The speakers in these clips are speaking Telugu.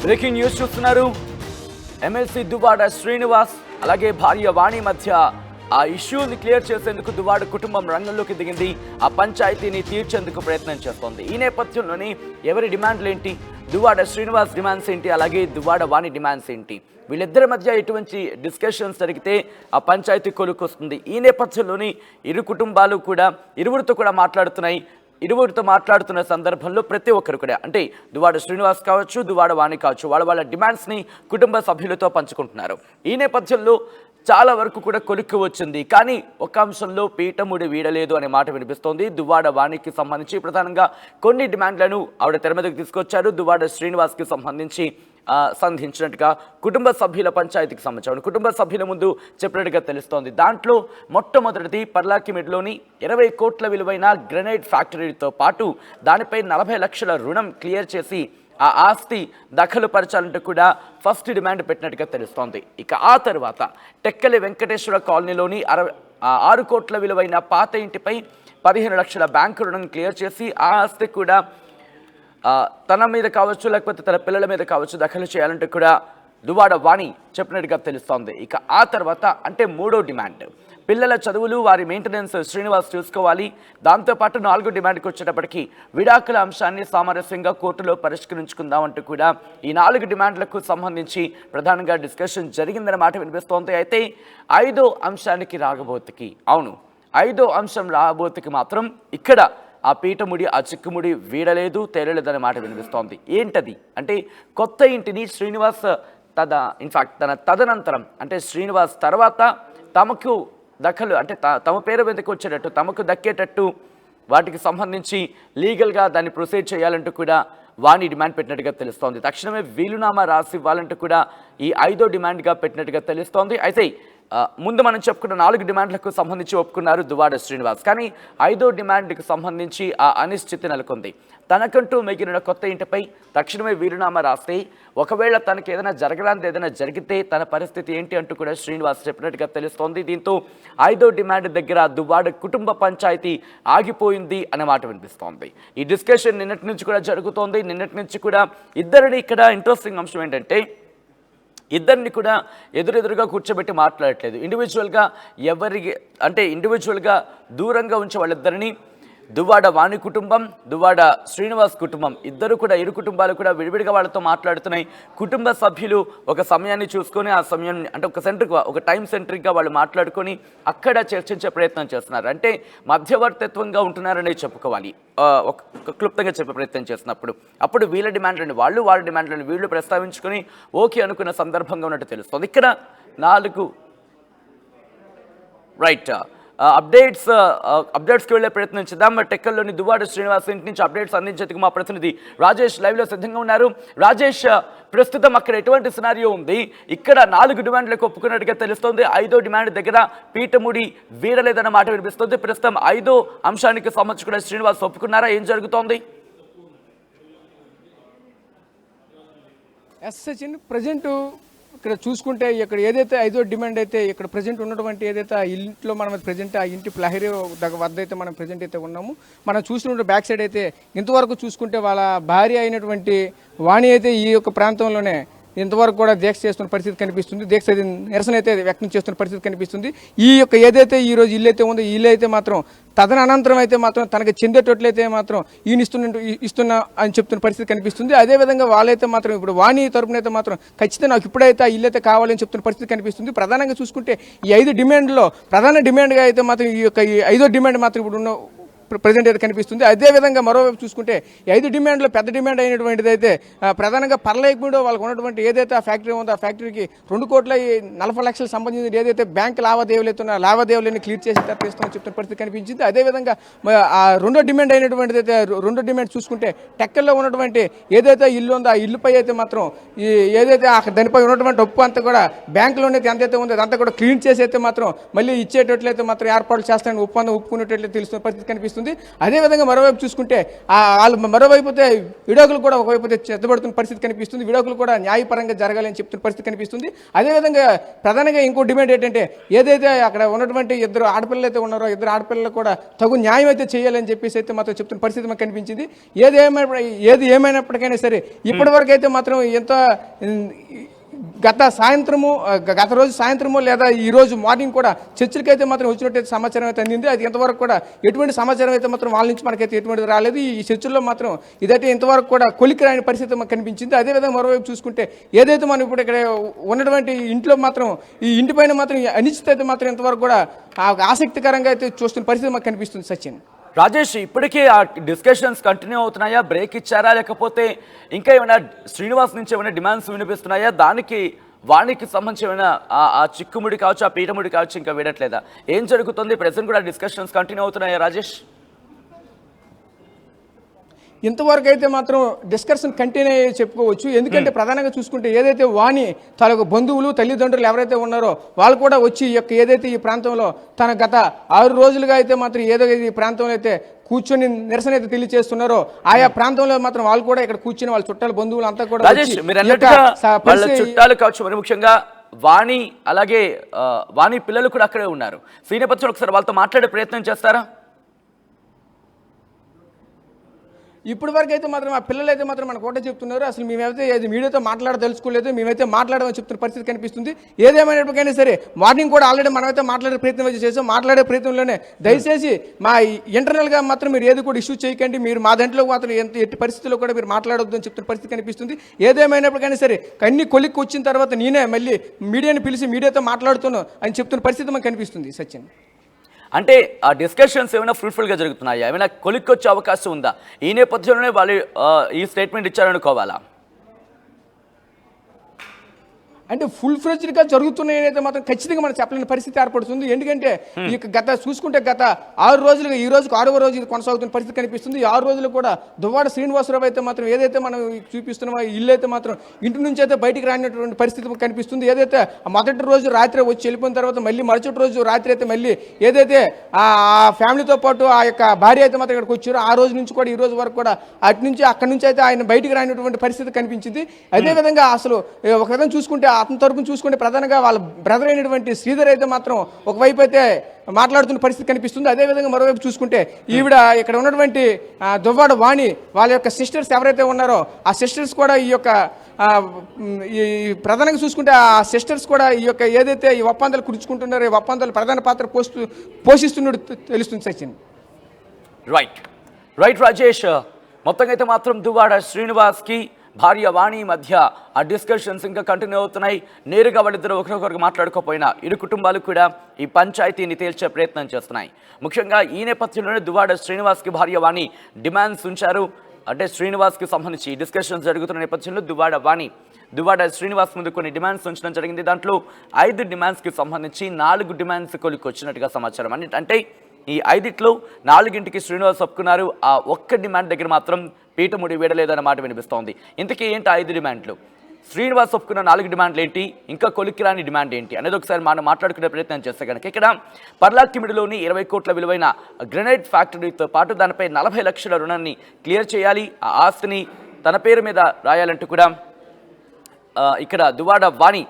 బ్రేకింగ్ న్యూస్ చూస్తున్నారు. ఎమ్మెల్సీ దువ్వాడ శ్రీనివాస్ అలాగే భార్య వాణి మధ్య ఆ ఇష్యూని క్లియర్ చేసేందుకు దువ్వాడ కుటుంబం రంగంలోకి దిగింది. ఆ పంచాయతీని తీర్చేందుకు ప్రయత్నం చేస్తోంది. ఈ నేపథ్యంలోని ఎవరి డిమాండ్లు ఏంటి, దువ్వాడ శ్రీనివాస్ డిమాండ్స్ ఏంటి, అలాగే దువ్వాడ వాణి డిమాండ్స్ ఏంటి, వీళ్ళిద్దరి మధ్య ఎటువంటి డిస్కషన్స్ జరిగితే ఆ పంచాయతీ కొలుకొస్తుంది. ఈ నేపథ్యంలోని ఇరు కుటుంబాలు కూడా ఇరువురితో కూడా మాట్లాడుతున్నాయి. ఇరువురితో మాట్లాడుతున్న సందర్భంలో ప్రతి ఒక్కరు కూడా అంటే దువ్వాడ శ్రీనివాస్ కావచ్చు, దువ్వాడ వాణి కావచ్చు, వాళ్ళ డిమాండ్స్ని కుటుంబ సభ్యులతో పంచుకుంటున్నారు. ఈ నేపథ్యంలో చాలా వరకు కూడా కొలిక్కి వచ్చింది. కానీ ఒక అంశంలో పీఠముడి వీడలేదు అనే మాట వినిపిస్తోంది. దువ్వాడ వాణికి సంబంధించి ప్రధానంగా కొన్ని డిమాండ్లను ఆవిడ తెర మీదకు తీసుకొచ్చారు. దువ్వాడ శ్రీనివాస్కి సంబంధించి సంధించినట్టుగా కుటుంబ సభ్యుల పంచాయతీకి సంబంధించి కుటుంబ సభ్యుల ముందు చెప్పినట్టుగా తెలుస్తోంది. దాంట్లో మొట్టమొదటిది పర్లాకిమిడ్లోని 20 కోట్ల విలువైన గ్రెనైట్ ఫ్యాక్టరీతో పాటు దానిపై 40 లక్షల రుణం క్లియర్ చేసి ఆ ఆస్తి దఖలు పరచాలంటూ కూడా ఫస్ట్ డిమాండ్ పెట్టినట్టుగా తెలుస్తోంది. ఇక ఆ తర్వాత టెక్కలి వెంకటేశ్వర కాలనీలోని 6 కోట్ల విలువైన పాత ఇంటిపై 15 లక్షల బ్యాంకు రుణం క్లియర్ చేసి ఆ ఆస్తి కూడా తన మీద కావచ్చు లేకపోతే తన పిల్లల మీద కావచ్చు దఖలు చేయాలంటూ కూడా దువ్వాడ వాణి చెప్పినట్టుగా తెలుస్తోంది. ఇక ఆ తర్వాత అంటే మూడో డిమాండ్ పిల్లల చదువులు వారి మెయింటెనెన్స్ శ్రీనివాస్ చూసుకోవాలి. దాంతోపాటు 4వ డిమాండ్కి వచ్చేటప్పటికి విడాకుల అంశాన్ని సామరస్యంగా కోర్టులో పరిష్కరించుకుందామంటూ కూడా ఈ 4 డిమాండ్లకు సంబంధించి ప్రధానంగా డిస్కషన్ జరిగిందన్న మాట వినిపిస్తోంది. అయితే 5వ అంశానికి రాగబోతుకి ఐదో అంశం రాబోతుకి మాత్రం ఇక్కడ ఆ పీఠముడి ఆ చిక్కుముడి వీడలేదు తేలలేదనే మాట వినిపిస్తోంది. ఏంటది అంటే కొత్త ఇంటిని శ్రీనివాస్ తన తదనంతరం అంటే శ్రీనివాస్ తర్వాత తమకు దఖలు అంటే తమ పేరు మీదకి వచ్చేటట్టు తమకు దక్కేటట్టు వాటికి సంబంధించి లీగల్గా దాన్ని ప్రొసీడ్ చేయాలంటూ కూడా వాణి డిమాండ్ పెట్టినట్టుగా తెలుస్తోంది. తక్షణమే వీలునామా రాసి ఇవ్వాలంటూ కూడా ఈ 5వ డిమాండ్గా పెట్టినట్టుగా తెలుస్తోంది. అయితే ముందు మనం చెప్పుకున్న 4 డిమాండ్లకు సంబంధించి ఒప్పుకున్నారు దువ్వాడ శ్రీనివాస్. కానీ 5వ డిమాండ్కి సంబంధించి ఆ అనిశ్చితి నెలకొంది. తనకంటూ మిగిలిన కొత్త ఇంటిపై తక్షణమే వీలునామా రాస్తే ఒకవేళ తనకి ఏదైనా జరగడానికి ఏదైనా జరిగితే తన పరిస్థితి ఏంటి అంటూ కూడా శ్రీనివాస్ చెప్పినట్టుగా తెలుస్తోంది. దీంతో 5వ డిమాండ్ దగ్గర దువ్వాడ కుటుంబ పంచాయతీ ఆగిపోయింది అనే మాట వినిపిస్తోంది. ఈ డిస్కషన్ నిన్నటి నుంచి కూడా జరుగుతోంది. నిన్నటి నుంచి కూడా ఇద్దరిని ఇక్కడ ఇంట్రెస్టింగ్ అంశం ఏంటంటే ఇద్దరిని కూడా ఎదురెదురుగా కూర్చోబెట్టి మాట్లాడట్లేదు. ఇండివిజువల్గా దూరంగా ఉంచే వాళ్ళిద్దరిని దువ్వాడ వాణి కుటుంబం, దువ్వాడ శ్రీనివాస్ కుటుంబం ఇద్దరు కూడా ఇరు కుటుంబాలు కూడా విడివిడిగా వాళ్ళతో మాట్లాడుతున్నాయి. కుటుంబ సభ్యులు ఒక సమయాన్ని చూసుకొని ఆ సమయాన్ని అంటే ఒక టైం సెంట్రిక్గా వాళ్ళు మాట్లాడుకొని అక్కడ చర్చించే ప్రయత్నం చేస్తున్నారు. అంటే మధ్యవర్తిత్వంగా ఉంటున్నారనే చెప్పుకోవాలి. క్లుప్తంగా చెప్పే ప్రయత్నం చేస్తున్నప్పుడు అప్పుడు వీళ్ళ డిమాండ్లను వాళ్ళ డిమాండ్లను వీళ్ళు ప్రస్తావించుకొని ఓకే అనుకున్న సందర్భంగా ఉన్నట్టు తెలుస్తుంది. ఇక్కడ 4 అప్డేట్స్కి వెళ్ళే ప్రయత్నం చేద్దాం. టెక్కల్లోని దువ్వాడ శ్రీనివాస్ ఇంటి నుంచి అప్డేట్స్ అందించేందుకు మా ప్రతినిధి రాజేష్ లైవ్లో సిద్ధంగా ఉన్నారు. రాజేష్, ప్రస్తుతం అక్కడ ఎటువంటి సినారియో ఉంది? ఇక్కడ 4 డిమాండ్లకు ఒప్పుకున్నట్టుగా తెలుస్తోంది. 5వ డిమాండ్ దగ్గర పీఠముడి వీడలేదన్న మాట వినిపిస్తుంది. ప్రస్తుతం 5వ అంశానికి సంబంధించి కూడా శ్రీనివాస్ ఒప్పుకున్నారా? ఏం జరుగుతోంది? సచిన్, ప్రజెంట్ ఇక్కడ చూసుకుంటే ఇక్కడ ఏదైతే 5వ డిమాండ్ అయితే ఇక్కడ ప్రజెంట్ ఉన్నటువంటి ఏదైతే ఆ ఇంట్లో మనం ప్రజెంట్ ఆ ఇంటి ప్లహరీ వద్ద అయితే మనం ప్రజెంట్ అయితే ఉన్నాము. మనం చూసినటువంటి బ్యాక్ సైడ్ అయితే ఇంతవరకు చూసుకుంటే వాళ్ళ భార్య అయినటువంటి వాణి అయితే ఈ యొక్క ప్రాంతంలోనే ఇంతవరకు కూడా దీక్ష చేస్తున్న పరిస్థితి కనిపిస్తుంది. నిరసన అయితే వ్యక్తం చేస్తున్న పరిస్థితి కనిపిస్తుంది. ఈ యొక్క ఏదైతే ఈరోజు ఇల్లు అయితే ఉందో ఇల్లు అయితే మాత్రం తదనంతరం అయితే మాత్రం తనకు చెందేటట్లయితే మాత్రం ఈయన ఇస్తున్నా అని చెప్తున్న పరిస్థితి కనిపిస్తుంది. అదేవిధంగా వాళ్ళైతే మాత్రం ఇప్పుడు వాణి తరపున అయితే మాత్రం ఖచ్చితంగా నాకు ఇప్పుడైతే ఆ ఇల్లు అయితే కావాలని చెప్తున్న పరిస్థితి కనిపిస్తుంది. ప్రధానంగా చూసుకుంటే ఈ 5 డిమాండ్లో ప్రధాన డిమాండ్గా అయితే మాత్రం ఈ యొక్క 5వ డిమాండ్ మాత్రం ఇప్పుడు ఉన్న ప్రజెంట్ అయితే కనిపిస్తుంది. అదేవిధంగా మరోవైపు చూసుకుంటే 5 డిమాండ్లో పెద్ద డిమాండ్ అయినటువంటిది అయితే ప్రధానంగా పర్లేకమిడో వాళ్ళకు ఉన్నటువంటి ఏదైతే ఆ ఫ్యాక్టరీ ఉందో ఆ ఫ్యాక్టరీకి 2,40 లక్షలకు సంబంధించిన ఏదైతే బ్యాంక్ లావాదేవీలను క్లియర్ చేసి తప్పిస్తామని చెప్తున్న పరిస్థితి కనిపించింది. అదేవిధంగా ఆ 2వ డిమాండ్ అయినటువంటిది అయితే 2వ డిమాండ్ చూసుకుంటే టెక్కల్లో ఉన్నటువంటి ఏదైతే ఇల్లు ఉందో ఆ ఇల్లుపై అయితే మాత్రం ఏదైతే దానిపై ఉన్నటువంటి ఒప్పు అంతా కూడా బ్యాంకులోనే ఎంతైతే ఉందో అదంతా కూడా క్లీన్ చేసి అయితే మాత్రం మళ్ళీ ఇచ్చేటట్లయితే మాత్రం ఏర్పాట్లు చేస్తానని ఒప్పుకునేటట్లయితే తెలుస్తున్న పరిస్థితి కనిపిస్తుంది. కనిపిస్తుంది. అదేవిధంగా మరోవైపు చూసుకుంటే వాళ్ళు మరోవైపు విడాకులు కూడా ఒకవైపు చెత్తబడుతున్న పరిస్థితి కనిపిస్తుంది. విడాకులు కూడా న్యాయపరంగా జరగాలని చెప్తున్న పరిస్థితి కనిపిస్తుంది. అదేవిధంగా ప్రధానంగా ఇంకో డిమాండ్ ఏంటంటే ఏదైతే అక్కడ ఉన్నటువంటి ఇద్దరు ఆడపిల్లలు అయితే ఉన్నారో ఇద్దరు ఆడపిల్లలు కూడా తగు న్యాయం అయితే చేయాలని చెప్పేసి అయితే మాత్రం చెప్తున్న పరిస్థితి మాకు కనిపించింది. ఏది ఏమైనప్పటికైనా సరే ఇప్పటివరకు అయితే మాత్రం ఎంత గత రోజు సాయంత్రము లేదా ఈ రోజు మార్నింగ్ కూడా చర్చలకి అయితే మాత్రం వచ్చినట్టయితే సమాచారం అయితే అందింది. అది ఇంతవరకు కూడా ఎటువంటి సమాచారం అయితే మాత్రం వాళ్ళ నుంచి మనకైతే ఎటువంటిది రాలేదు. ఈ చర్చల్లో మాత్రం ఇదైతే ఇంతవరకు కూడా కొలికి రాని పరిస్థితి మాకు కనిపించింది. అదేవిధంగా మరోవైపు చూసుకుంటే ఏదైతే మనం ఇప్పుడు ఇక్కడ ఉన్నటువంటి ఇంట్లో మాత్రం ఈ ఇంటిపైన మాత్రం అనిశ్చిత మాత్రం ఇంతవరకు కూడా ఆసక్తికరంగా అయితే చూస్తున్న పరిస్థితి మాకు కనిపిస్తుంది. సచిన్, రాజేష్, ఇప్పటికీ ఆ డిస్కషన్స్ కంటిన్యూ అవుతున్నాయా? బ్రేక్ ఇచ్చారా? లేకపోతే ఇంకా ఏమైనా శ్రీనివాస్ నుంచి ఏమైనా డిమాండ్స్ వినిపిస్తున్నాయా? దానికి వానికి సంబంధించి ఏమైనా ఆ చిక్కుముడి కావచ్చు, ఆ పీఠముడి కావచ్చు, ఇంకా వినట్లేదా? ఏం జరుగుతుంది? ప్రెసెంట్ కూడా డిస్కషన్స్ కంటిన్యూ అవుతున్నాయా రాజేష్? ఇంతవరకు అయితే మాత్రం డిస్కషన్ కంటిన్యూ అయ్యే చెప్పుకోవచ్చు. ఎందుకంటే ప్రధానంగా చూసుకుంటే ఏదైతే వాణి తాలూకు బంధువులు తల్లిదండ్రులు ఎవరైతే ఉన్నారో వాళ్ళు కూడా వచ్చి ఏదైతే ఈ ప్రాంతంలో తన గత 6 రోజులుగా అయితే మాత్రం ఏదో ఈ ప్రాంతంలో అయితే కూర్చొని నిరసన అయితే తెలియజేస్తున్నారో ఆయా ప్రాంతంలో మాత్రం వాళ్ళు కూడా ఇక్కడ కూర్చుని వాళ్ళ చుట్టాల బంధువులు అంతా కూడా వాళ్ళ చుట్టాలు కావచ్చు, మరి ముఖ్యంగా వాణి అలాగే వాణి పిల్లలు కూడా అక్కడే ఉన్నారు. శ్రీనిపత్యం ఒకసారి వాళ్ళతో మాట్లాడే ప్రయత్నం చేస్తారా? ఇప్పటి వరకు అయితే మాత్రం ఆ పిల్లలు అయితే మాత్రం మనకు ఒకటే చెప్తున్నారు, అసలు మేమైతే మీడియాతో మాట్లాడదలుచుకోలేదు, మేమైతే మాట్లాడమని చెప్తున్న పరిస్థితి కనిపిస్తుంది. ఏదేమైనప్పటికైనా సరే మార్నింగ్ కూడా ఆల్రెడీ మనమైతే మాట్లాడే ప్రయత్నం చేసాం. మాట్లాడే ప్రయత్నంలోనే దయచేసి మా ఇంటర్నల్గా మాత్రం మీరు ఏది కూడా ఇష్యూ చేయకండి, మీరు మా దాంట్లో మాత్రం ఎట్టి పరిస్థితుల్లో కూడా మీరు మాట్లాడొద్దు అని చెప్తున్న పరిస్థితి కనిపిస్తుంది. ఏదేమైనప్పటికైనా సరే అన్ని కొలిక్కి వచ్చిన తర్వాత నేనే మళ్ళీ మీడియాని పిలిచి మీడియాతో మాట్లాడుతున్నాను అని చెప్తున్న పరిస్థితి మనకు కనిపిస్తుంది. సచిన్, అంటే ఆ డిస్కషన్స్ ఏమైనా ఫ్రూట్ఫుల్గా జరుగుతున్నాయా? ఏమైనా కొలిక్కొచ్చే అవకాశం ఉందా? ఈ నేపథ్యంలోనే వాళ్ళు ఈ స్టేట్మెంట్ ఇచ్చారనుకోవాలా? అంటే ఫుల్ ఫ్లెడ్జ్డ్గా జరుగుతున్నాయని అయితే మాత్రం ఖచ్చితంగా మనం చెప్పలేని పరిస్థితి ఏర్పడుతుంది. ఎందుకంటే ఇక చూసుకుంటే గత 6 రోజులుగా ఈ రోజుకు 6వ రోజు ఇది కొనసాగుతున్న పరిస్థితి కనిపిస్తుంది. ఈ 6 రోజులు కూడా దువ్వాడ శ్రీనివాసరావు అయితే మాత్రం ఏదైతే మనం చూపిస్తున్నామో ఇల్లు అయితే మాత్రం ఇంటి నుంచి అయితే బయటికి రానిటువంటి పరిస్థితి కనిపిస్తుంది. ఏదైతే మొదటి రోజు రాత్రి వచ్చి వెళ్ళిపోయిన తర్వాత మళ్ళీ మరుసటి రోజు రాత్రి అయితే మళ్ళీ ఏదైతే ఆ ఫ్యామిలీతో పాటు ఆ యొక్క భార్య అయితే మాత్రం ఇక్కడికి వచ్చారో ఆ రోజు నుంచి కూడా ఈ రోజు వరకు కూడా అక్కడి నుంచి అయితే ఆయన బయటికి రానిటువంటి పరిస్థితి కనిపించింది. అదేవిధంగా అసలు ఒక విధంగా చూసుకుంటే అతని తరపున చూసుకుంటే ప్రధానంగా వాళ్ళ బ్రదర్ అయినటువంటి శ్రీధర్ అయితే మాత్రం ఒకవైపు అయితే మాట్లాడుతున్న పరిస్థితి కనిపిస్తుంది. అదేవిధంగా మరోవైపు చూసుకుంటే ఈవిడ ఇక్కడ ఉన్నటువంటి దువ్వాడ వాణి వాళ్ళ యొక్క సిస్టర్స్ ఎవరైతే ఉన్నారో ఆ సిస్టర్స్ కూడా ఈ యొక్క ఈ ప్రధానంగా చూసుకుంటే ఆ సిస్టర్స్ కూడా ఈ యొక్క ఏదైతే ఈ ఒప్పందాలు కుదుర్చుకుంటున్నారో ఈ ఒప్పందాలు ప్రధాన పాత్ర పోషిస్తున్నట్టు తెలుస్తుంది. సచిన్, రైట్ రాజేష్, మొత్తంగా అయితే మాత్రం దువ్వాడ శ్రీనివాస్కి భార్య వాణి మధ్య ఆ డిస్కషన్స్ ఇంకా కంటిన్యూ అవుతున్నాయి. నేరుగా వాళ్ళిద్దరు ఒకరికొకరికి మాట్లాడుకోపోయినా ఇరు కుటుంబాలు కూడా ఈ పంచాయతీని తేల్చే ప్రయత్నం చేస్తున్నాయి. ముఖ్యంగా ఈ నేపథ్యంలోనే దువ్వాడ శ్రీనివాస్కి భార్య వాణి డిమాండ్స్ ఉంచారు. అంటే శ్రీనివాస్కి సంబంధించి డిస్కషన్స్ జరుగుతున్న నేపథ్యంలో దువ్వాడ శ్రీనివాస్ ముందు కొన్ని డిమాండ్స్ ఉంచడం జరిగింది. దాంట్లో 5 డిమాండ్స్కి సంబంధించి 4 డిమాండ్స్ కొలికి వచ్చినట్టుగా సమాచారం. అంటే ఈ 5ట్లో 4ంటికి శ్రీనివాస్ ఒప్పుకున్నారు. ఆ ఒక్క డిమాండ్ దగ్గర మాత్రం పీఠముడి వీడలేదన్న మాట వినిపిస్తోంది. ఇంతకీ ఏంటి 5 డిమాండ్లు? శ్రీనివాస్ ఒప్పుకున్న 4 డిమాండ్లు ఏంటి? ఇంకా కొలిక్కిరాని డిమాండ్ ఏంటి అనేది ఒకసారి మనం మాట్లాడుకునే ప్రయత్నం చేస్తే కనుక ఇక్కడ పర్లాకిమిడిలోని 20 కోట్ల విలువైన గ్రెనైట్ ఫ్యాక్టరీతో పాటు దానిపై 40 లక్షల రుణాన్ని క్లియర్ చేయాలి, ఆ ఆస్తిని తన పేరు మీద రాయాలంటూ కూడా ఇక్కడ దువ్వాడ వాణి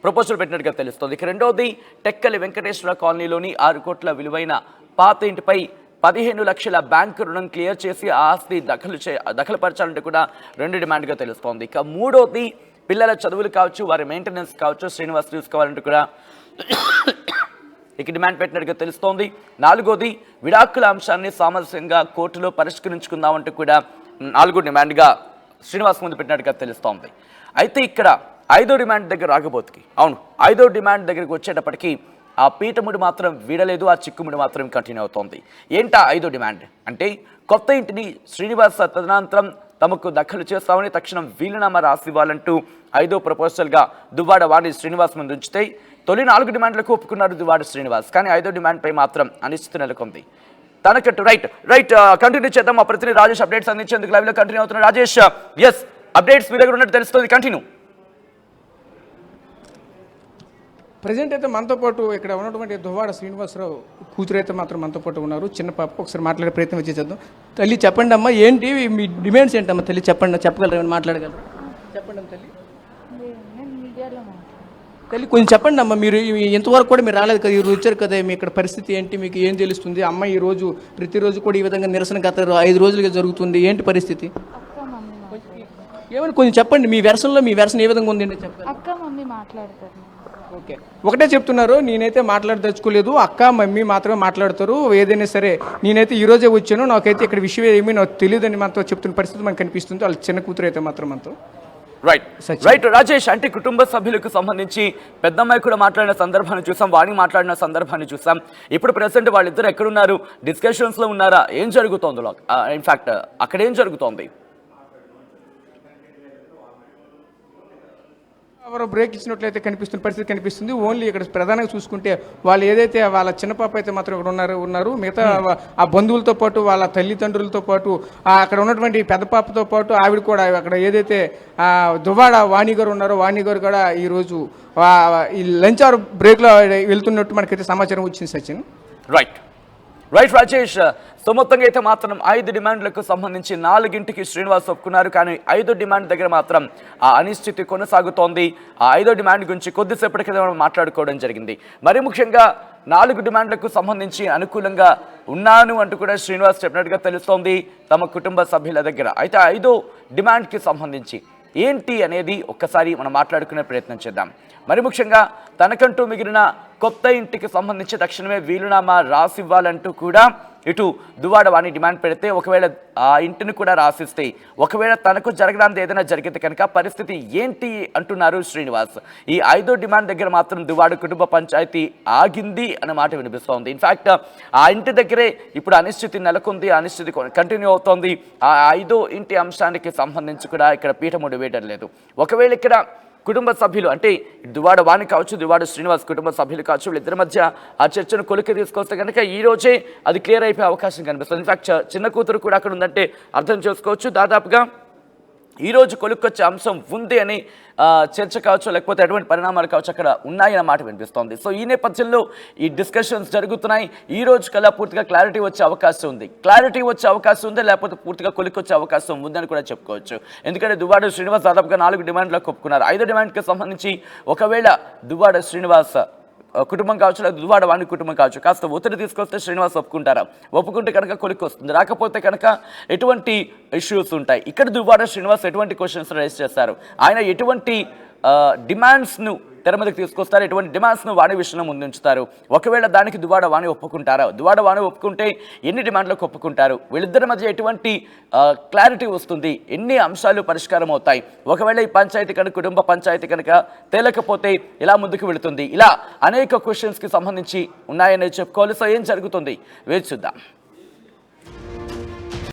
ప్రపోజల్ పెట్టినట్టుగా తెలుస్తుంది. ఇక రెండవది టెక్కలి వెంకటేశ్వర కాలనీలోని 6 కోట్ల విలువైన పాత ఇంటిపై 15 లక్షల బ్యాంకు రుణం క్లియర్ చేసి ఆ ఆస్తి దఖలుపరచాలంటే కూడా 2 డిమాండ్గా తెలుస్తోంది. ఇక మూడోది పిల్లల చదువులు కావచ్చు, వారి మెయింటెనెన్స్ కావచ్చు శ్రీనివాస్ చూసుకోవాలంటూ కూడా ఇక డిమాండ్ పెట్టినట్టుగా తెలుస్తోంది. 4వది విడాకుల అంశాన్ని సామరస్యంగా కోర్టులో పరిష్కరించుకుందామంటూ కూడా 4వ డిమాండ్గా శ్రీనివాస్ ముందు పెట్టినట్టుగా తెలుస్తోంది. అయితే ఇక్కడ 5వ డిమాండ్ దగ్గర రాకపోతుకి 5వ డిమాండ్ దగ్గరికి వచ్చేటప్పటికి ఆ పీఠముడి మాత్రం వీడలేదు, ఆ చిక్కుముడి మాత్రం కంటిన్యూ అవుతోంది. ఏంటా 5వ డిమాండ్ అంటే కొత్త ఇంటిని శ్రీనివాస్ తదనంతరం తమకు దఖలు చేస్తామని తక్షణం వీలునామా రాసివ్వాలంటూ 5వ ప్రపోజల్గా దువ్వాడ వాణి శ్రీనివాస్ ముందు ఉంచితే తొలి 4 డిమాండ్లకు ఒప్పుకున్నారు దువ్వాడ శ్రీనివాస్. కానీ 5వ డిమాండ్పై మాత్రం అనిశ్చితి నెలకొంది. తనకట్టు రైట్ కంటిన్యూ చేద్దాం. మా ప్రతినిధి రాజేష్ అప్డేట్స్ అందించేందుకు లైవ్లో కంటిన్యూ అవుతున్నారు. రాజేష్, అప్డేట్స్ మీ దగ్గర ఉన్నట్టు తెలుస్తుంది, కంటిన్యూ. ప్రజెంట్ అయితే మనతో పాటు ఇక్కడ ఉన్నటువంటి దువ్వాడ శ్రీనివాసరావు కూతురు అయితే మాత్రం మనతో పాటు ఉన్నారు. చిన్న పాప, ఒకసారి మాట్లాడే ప్రయత్నం చేద్దాం. తల్లి చెప్పండి అమ్మా, ఏంటి మీ డిమాండ్స్ ఏంటమ్మా? తల్లి చెప్పండి, చెప్పగలరు, ఏమైనా మాట్లాడగలరు? చెప్పండి అమ్మ తల్లి. తల్లి కొంచెం చెప్పండి అమ్మ, మీరు ఇంతవరకు కూడా మీరు రాలేదు కదా, ఈరోజు వచ్చారు కదా, మీ ఇక్కడ పరిస్థితి ఏంటి, మీకు ఏం తెలుస్తుంది? అమ్మ ఈరోజు ప్రతిరోజు కూడా ఈ విధంగా నిరసన గత 5 రోజులుగా జరుగుతుంది, ఏంటి పరిస్థితి? ఏమని కొంచెం చెప్పండి, మీ వెర్షన్ ఏ విధంగా ఉంది చెప్పండి. అక్క మమ్మీ మాట్లాడతారు. ఓకే, ఒకటే చెప్తున్నారు, నేనైతే మాట్లాడదలుచుకోలేదు, అక్క మమ్మీ మాత్రమే మాట్లాడతారు, ఏదైనా సరే నేనైతే ఈ రోజే వచ్చాను, నాకైతే ఇక్కడ విషయం ఏమీ నాకు తెలియదని మనతో చెప్తున్న పరిస్థితి మనకు కనిపిస్తుంది. వాళ్ళ చిన్న కూతురు అయితే మాత్రం మనతో. రైట్ రాజేష్, అంటే కుటుంబ సభ్యులకు సంబంధించి పెద్దమ్మాయి కూడా మాట్లాడిన సందర్భాన్ని చూసాం, వాణి మాట్లాడిన సందర్భాన్ని చూసాం. ఇప్పుడు ప్రెసెంట్ వాళ్ళిద్దరు ఎక్కడున్నారు? డిస్కషన్స్ లో ఉన్నారా? ఏం జరుగుతోంది? ఇన్ఫాక్ట్ అక్కడ ఏం జరుగుతోంది? బ్రేక్ ఇచ్చినట్లయితే కనిపిస్తున్న పరిస్థితి కనిపిస్తుంది. ఓన్లీ ఇక్కడ ప్రధానంగా చూసుకుంటే వాళ్ళు ఏదైతే వాళ్ళ చిన్న పాప అయితే మాత్రం ఇక్కడ ఉన్నారు, మిగతా ఆ బంధువులతో పాటు వాళ్ళ తల్లిదండ్రులతో పాటు అక్కడ ఉన్నటువంటి పెద్ద పాపతో పాటు ఆవిడ కూడా అక్కడ ఏదైతే దువ్వాడ వాణి గారు ఉన్నారో, వాణి గారు కూడా ఈరోజు ఈ లంచ్ అవర్ బ్రేక్లో వెళ్తున్నట్టు మనకైతే సమాచారం వచ్చింది. సచిన్. రైట్ రాజేష్, సో మొత్తంగా అయితే మాత్రం 5 డిమాండ్లకు సంబంధించి 4ంటికి శ్రీనివాస్ ఒప్పుకున్నారు. కానీ 5వ డిమాండ్ దగ్గర మాత్రం ఆ అనిశ్చితి కొనసాగుతోంది. ఆ 5వ డిమాండ్ గురించి కొద్దిసేపటి క్రితం మాట్లాడుకోవడం జరిగింది. మరి ముఖ్యంగా 4 డిమాండ్లకు సంబంధించి అనుకూలంగా ఉన్నాను అంటూ కూడా శ్రీనివాస్ చెప్పినట్టుగా తెలుస్తోంది తమ కుటుంబ సభ్యుల దగ్గర. అయితే 5వ డిమాండ్కి సంబంధించి ఏంటి అనేది ఒక్కసారి మనం మాట్లాడుకునే ప్రయత్నం చేద్దాం. మరి ముఖ్యంగా తనకంటూ మిగిలిన కొత్త ఇంటికి సంబంధించి తక్షణమే వీలునామా రాసివ్వాలంటూ కూడా ఇటు దువ్వాడ వాణి డిమాండ్ పెడితే, ఒకవేళ ఆ ఇంటిని కూడా రాసిస్తే, ఒకవేళ తనకు జరగడానికి ఏదైనా జరిగితే కనుక పరిస్థితి ఏంటి అంటున్నారు శ్రీనివాస్. ఈ 5వ డిమాండ్ దగ్గర మాత్రం దువ్వాడ కుటుంబ పంచాయతీ ఆగింది అనే మాట వినిపిస్తోంది. ఇన్ఫాక్ట్ ఆ ఇంటి దగ్గరే ఇప్పుడు అనిశ్చితి నెలకొంది, అనిశ్చితి కంటిన్యూ అవుతోంది. ఆ 5వ ఇంటి అంశానికి సంబంధించి కూడా ఇక్కడ పీఠముడి వేయడం లేదు. ఒకవేళ ఇక్కడ కుటుంబ సభ్యులు అంటే దువ్వాడ వాణి కావచ్చు, దువ్వాడ శ్రీనివాస్ కుటుంబ సభ్యులు కావచ్చు, వీళ్ళిద్దరి మధ్య ఆ చర్చను కొలికి తీసుకొస్తే కనుక ఈ రోజే అది క్లియర్ అయిపోయే అవకాశం కనిపిస్తుంది. ఇన్ఫాక్ట్ చిన్న కూతురు కూడా అక్కడ ఉందంటే అర్థం చేసుకోవచ్చు, దాదాపుగా ఈరోజు కొలుక్కొచ్చే అంశం ఉంది అని చర్చ కావచ్చు, లేకపోతే ఎటువంటి పరిణామాలు కావచ్చు అక్కడ ఉన్నాయన్న మాట వినిపిస్తోంది. సో ఈ నేపథ్యంలో ఈ డిస్కషన్స్ జరుగుతున్నాయి. ఈ రోజు కల్లా పూర్తిగా క్లారిటీ వచ్చే అవకాశం ఉంది, లేకపోతే పూర్తిగా కొలుక్కొచ్చే అవకాశం ఉందని కూడా చెప్పుకోవచ్చు. ఎందుకంటే దువ్వాడ శ్రీనివాస్ దాదాపుగా 4 డిమాండ్లకు ఒప్పుకున్నారు. 5వ డిమాండ్కి సంబంధించి ఒకవేళ దువ్వాడ శ్రీనివాస్ కుటుంబం కావచ్చు, లేదా దువ్వాడ వాణి కుటుంబం కావచ్చు కాస్త ఒత్తిడి తీసుకొస్తే శ్రీనివాస్ ఒప్పుకుంటారా? ఒప్పుకుంటే కనుక కొలిక్కి వస్తుంది, రాకపోతే కనుక ఎటువంటి ఇష్యూస్ ఉంటాయి? ఇక్కడ దువ్వాడ శ్రీనివాస్ ఎటువంటి క్వశ్చన్స్ రైజ్ చేస్తారు? ఆయన ఎటువంటి డిమాండ్స్ను తెర మీదకి తీసుకొస్తారు? ఎటువంటి డిమాండ్స్ను వాణి విషయంలో ముందుంచుతారు? ఒకవేళ దానికి దువ్వాడ వాణి ఒప్పుకుంటారా? దువ్వాడ వాణి ఒప్పుకుంటే ఎన్ని డిమాండ్లకు ఒప్పుకుంటారు? వీళ్ళిద్దరి మధ్య ఎటువంటి క్లారిటీ వస్తుంది? ఎన్ని అంశాలు పరిష్కారం అవుతాయి? ఒకవేళ ఈ పంచాయతీ కనుక కుటుంబ పంచాయతీ కనుక తేలకపోతే ఇలా ముందుకు వెళుతుంది? ఇలా అనేక క్వశ్చన్స్కి సంబంధించి ఉన్నాయని చెప్పుకోవాలి. సో ఏం జరుగుతుంది వేచి చూద్దాం.